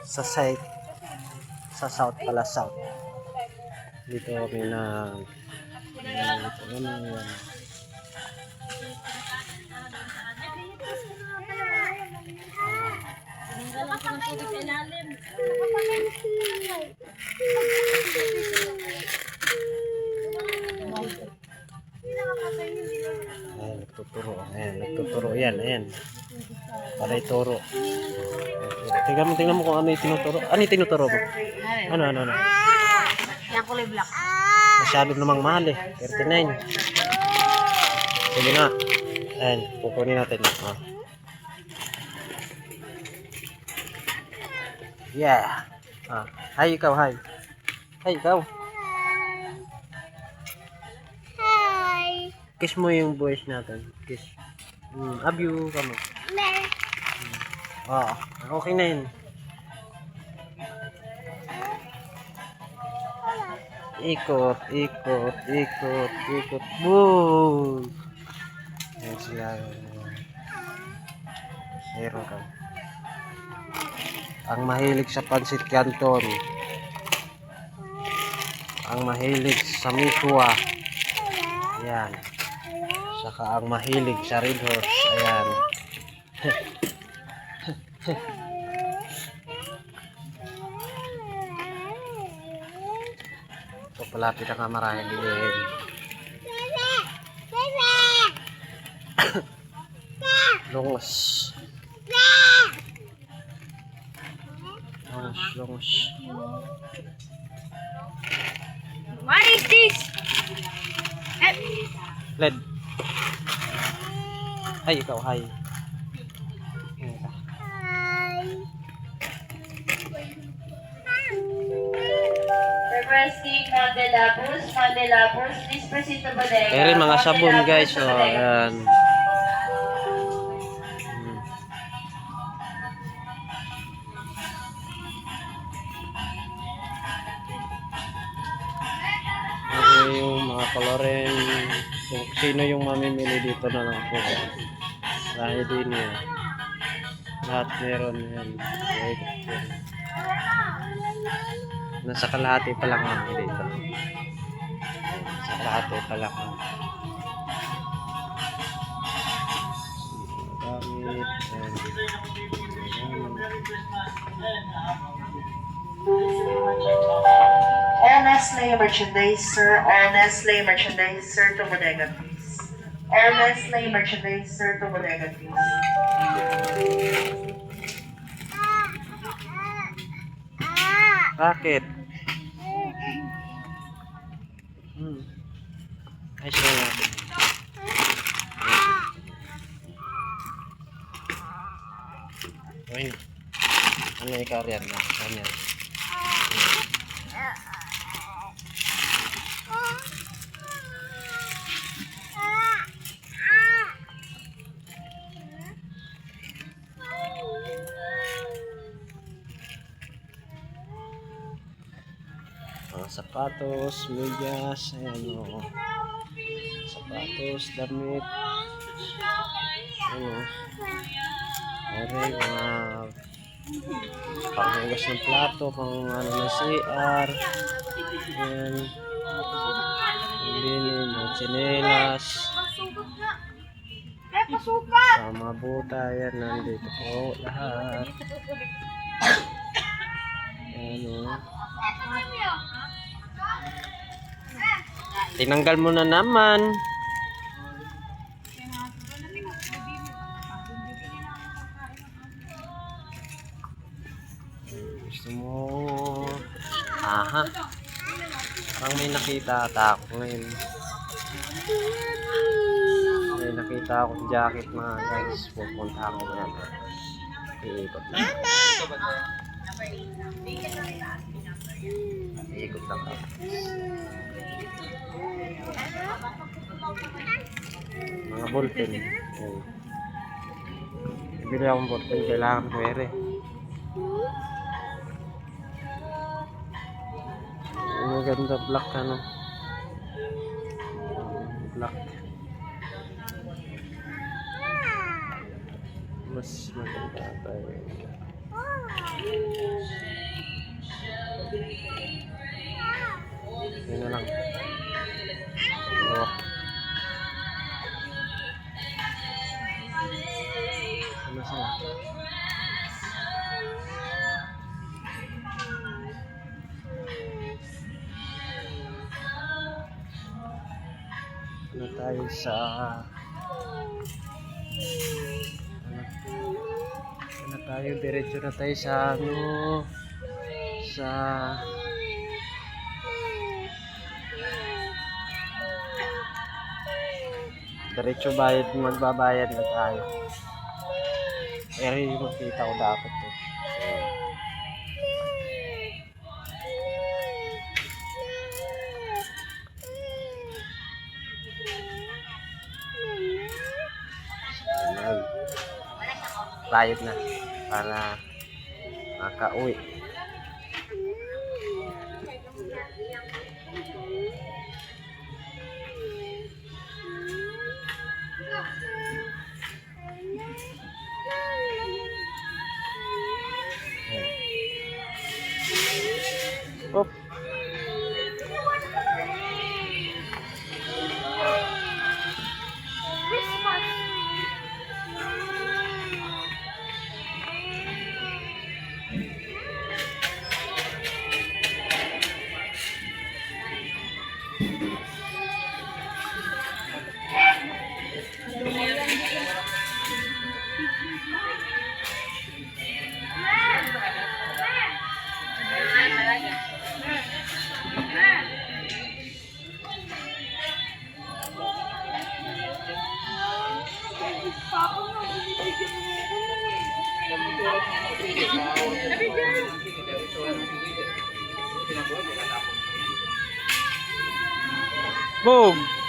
sa side, sa south pala, south. Dito kami na dito kami yan. Ayan, nagtuturo. Ayan, nagtuturo yan. Ayan. Para ituro. Tingnan mo kung ano yung tinuturo. Ano yung tinuturo mo? Ano? Yan kulay black. Masyado namang mahal eh. 39. Sige na. Ayan, kukunin natin. Oh. Yeah. Hi ikaw, hi. Hi ikaw. Hi. Kiss mo yung boys natin. Kiss. Love you. Come on. Okay na yun. Ikot. Boom! Ayan sila. Meron ka. Ang mahilig sa pansit canton. Ang mahilig sa miswa. Ayan. Saka ang mahilig sa red horse. Ayan. Ito palapit ang kamarayan din. Longos. What is this? Led. Ay, ikaw, hi. Requesting Mandelabus, please proceed to bodega. Kaya rin mga sabon guys. So, ayan. Yung mga kolorin, kung sino yung mamimili dito na lang po. Dahil din yun. Lahat meron yan. Nasa kalahati pa lang kami dito. Sa kalahati pa lang kami. Gamit. All Nestle merchandise, sir. All Nestle merchandise, sir, to bodega, please. All Nestle merchandise, sir, to bodega, please. Bakit? Ay, siya natin. Ayun. Ano yung career na? Ganyan. Mga sapatos, medyas, ayan o. Sapatos, damit. Ayan o. Ayan, mga panghugas ng plato, pang ano ng CR. Ayan. Linin, mga tsinelas. Mga buta, ayan, nandito po lahat. Ayan o. Tinanggal mo na naman. Gusto mo? Aha. Parang may nakita ata ako ngayon. May nakita akong jacket mga guys. Pupunta ako yan. Iikot lang. Iikot lang ako. Mga ballpen. Ibili akong ballpen. Kailangan ko ere. Ang ganda black ano. Black. Mas maganda tayo. na tayo sa na tayo, diretso na tayo sa sa diretso bayad, magbabayad na tayo. Pero yung makita ko dapat to. Ayan. Bayad na para makauwi. Op. Boom!